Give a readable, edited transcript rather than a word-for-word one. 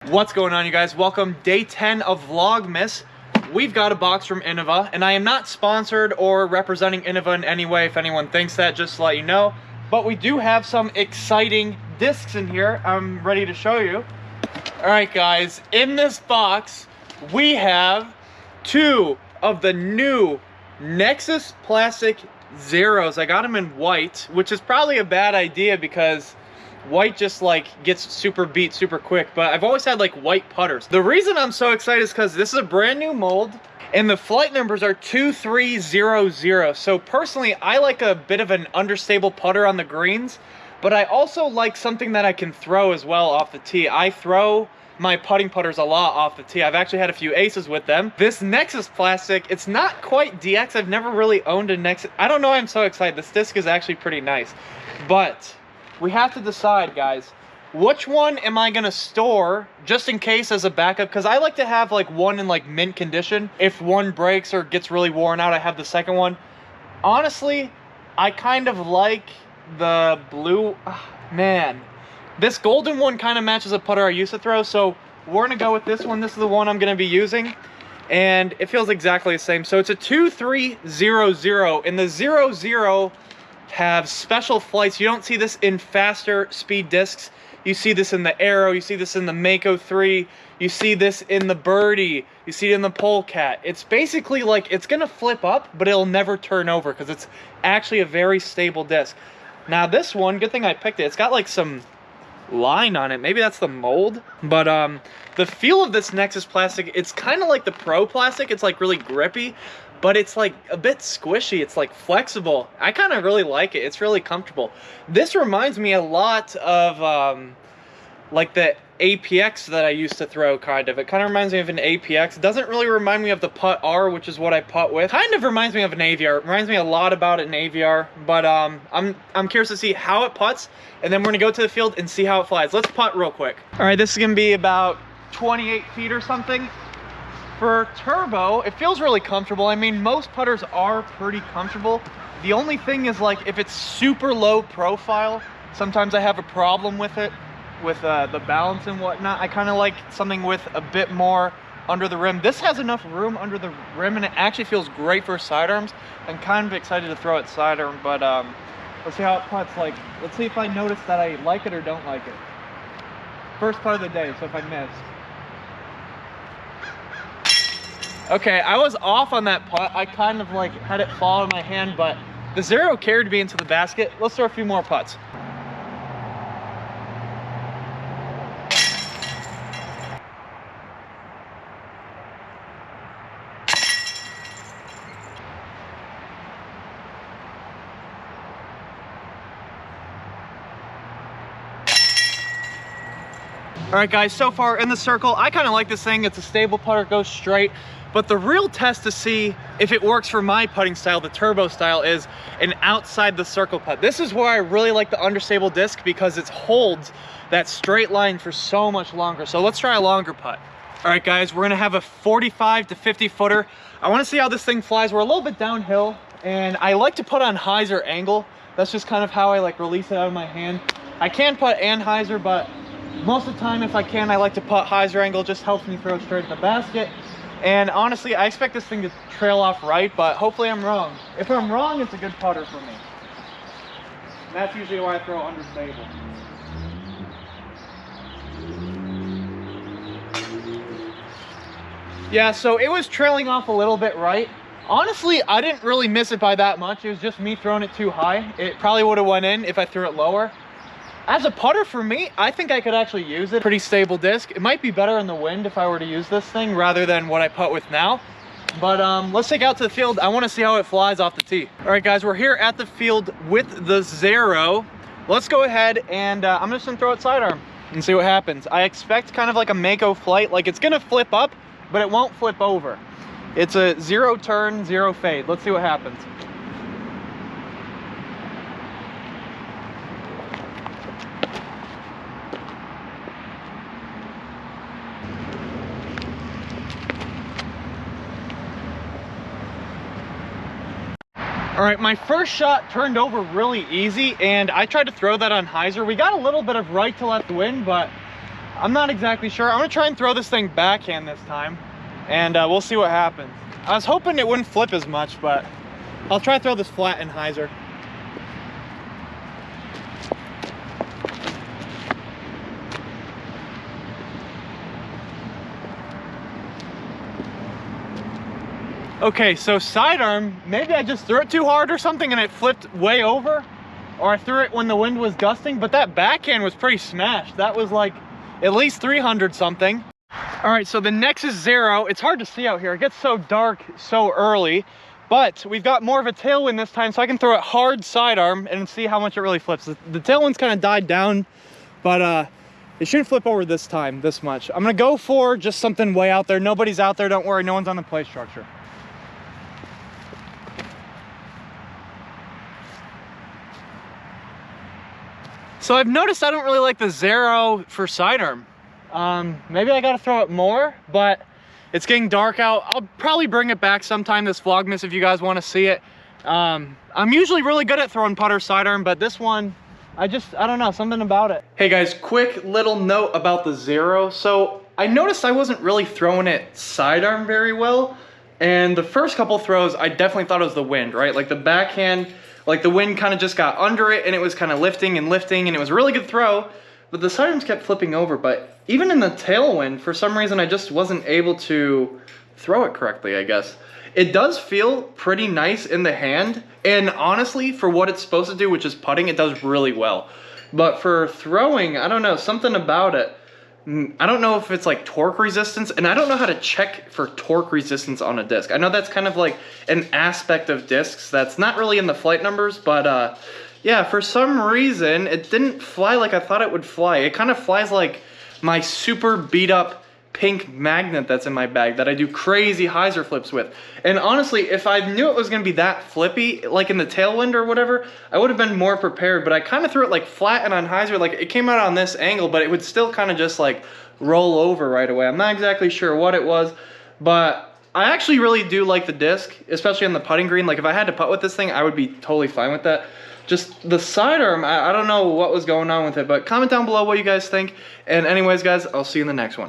What's going on, you guys? Welcome day 10 of Vlogmas. We've got a box from Innova, and I am not sponsored or representing Innova in any way. If anyone thinks that, just to let you know. But we do have some exciting discs in here. I'm ready to show you. All right, guys, in this box, we have two of the new Nexus plastic Zeros. I got them in white, which is probably a bad idea because white just like gets super beat super quick, but I've always had like white putters. The reason I'm so excited is because this is a brand new mold and the flight numbers are 2300. So personally, I like a bit of an understable putter on the greens, but I also like something that I can throw as well off the tee. I throw my putting putters a lot off the tee. I've actually had a few aces with them. This Nexus plastic, it's not quite DX. I've never really owned a Nexus. I don't know why I'm so excited. This disc is actually pretty nice, but we have to decide, guys, which one am I gonna store just in case as a backup? Because I like to have like one in like mint condition. If one breaks or gets really worn out, I have the second one. Honestly, I kind of like the blue. Man, this golden one kind of matches a putter I used to throw, so we're gonna go with this one. This is the one I'm gonna be using, and it feels exactly the same. So it's a 2300, and the 00 have special flights. You don't see this in faster speed discs. You see this in the Aero, you see this in the Mako 3, you see this in the Birdie, you see it in the Polecat. It's basically like it's gonna flip up, but it'll never turn over because it's actually a very stable disc. Now this one, good thing I picked it, it's got like some line on it. Maybe that's the mold, but the feel of this Nexus plastic, it's kind of like the Pro plastic. It's like really grippy, but it's like a bit squishy. It's like flexible. I kind of really like it. It's really comfortable. This reminds me a lot of like the APX that I used to throw, kind of. It kind of reminds me of an APX. It doesn't really remind me of the Putt R, which is what I putt with. Kind of reminds me of an AVR. It reminds me a lot about an AVR, but I'm curious to see how it putts, and then we're gonna go to the field and see how it flies. Let's putt real quick. All right, this is gonna be about 28 feet or something. For turbo, it feels really comfortable. I mean, most putters are pretty comfortable. The only thing is, like, if it's super low profile, sometimes I have a problem with it, with the balance and whatnot. I kind of like something with a bit more under the rim. This has enough room under the rim, and it actually feels great for sidearms. I'm kind of excited to throw it sidearm, but let's see how it putts. Like, let's see if I notice that I like it or don't like it. First putt of the day, so if I miss. Okay, I was off on that putt. I kind of like had it fall in my hand, but the Zero carried me into the basket. Let's throw a few more putts. All right, guys, so far in the circle, I kind of like this thing. It's a stable putter, it goes straight. But the real test to see if it works for my putting style, the turbo style, is an outside the circle putt. This is where I really like the understable disc because it holds that straight line for so much longer. So let's try a longer putt. All right, guys, we're gonna have a 45 to 50 footer. I wanna see how this thing flies. We're a little bit downhill, and I like to put on hyzer angle. That's just kind of how I like release it out of my hand. I can putt and hyzer, but most of the time, if I can, I like to putt hyzer angle. Just helps me throw straight in the basket. And honestly, I expect this thing to trail off right, but hopefully I'm wrong. If I'm wrong, it's a good putter for me. And that's usually why I throw understable. Yeah, so it was trailing off a little bit right. Honestly, I didn't really miss it by that much. It was just me throwing it too high. It probably would have went in if I threw it lower. As a putter for me, I think I could actually use it. Pretty stable disc. It might be better in the wind if I were to use this thing rather than what I putt with now. But let's take it out to the field. I want to see how it flies off the tee. All right, guys, we're here at the field with the Zero. Let's go ahead and I'm just gonna throw it sidearm and see what happens. I expect kind of like a Mako flight. Like, it's gonna flip up, but it won't flip over. It's a 0 turn, 0 fade. Let's see what happens. All right, my first shot turned over really easy, and I tried to throw that on hyzer. We got a little bit of right to left wind, but I'm not exactly sure. I'm gonna try and throw this thing backhand this time, and we'll see what happens. I was hoping it wouldn't flip as much, but I'll try to throw this flat and hyzer. Okay, so sidearm, maybe I just threw it too hard or something and it flipped way over, or I threw it when the wind was gusting, but that backhand was pretty smashed. That was like at least 300 something. All right, so the Nexus XERO, it's hard to see out here. It gets so dark so early, but we've got more of a tailwind this time, so I can throw it hard sidearm and see how much it really flips. The tailwind's kind of died down, but it shouldn't flip over this time, this much. I'm gonna go for just something way out there. Nobody's out there, don't worry, no one's on the play structure. So I've noticed I don't really like the XERO for sidearm. Maybe I gotta throw it more, but it's getting dark out. I'll probably bring it back sometime this Vlogmas if you guys wanna see it. I'm usually really good at throwing putter sidearm, but this one, I don't know, something about it. Hey guys, quick little note about the XERO. So I noticed I wasn't really throwing it sidearm very well. And the first couple throws, I definitely thought it was the wind, right? Like the backhand, like the wind kind of just got under it and it was kind of lifting and it was a really good throw, but the sidearms kept flipping over. But even in the tailwind, for some reason, I just wasn't able to throw it correctly, I guess. It does feel pretty nice in the hand, and honestly, for what it's supposed to do, which is putting, it does really well. But for throwing, I don't know, something about it. I don't know if it's like torque resistance, and I don't know how to check for torque resistance on a disc. I know that's kind of like an aspect of discs that's not really in the flight numbers, but yeah, for some reason, it didn't fly like I thought it would fly. It kind of flies like my super beat up pink magnet that's in my bag that I do crazy hyzer flips with. And honestly, if I knew it was gonna be that flippy, like in the tailwind or whatever, I would have been more prepared, but I kind of threw it like flat and on hyzer, like it came out on this angle, but it would still kind of just like roll over right away. I'm not exactly sure what it was, but I actually really do like the disc, especially on the putting green. Like if I had to putt with this thing, I would be totally fine with that. Just the sidearm, I don't know what was going on with it, but comment down below what you guys think. And anyways, guys, I'll see you in the next one.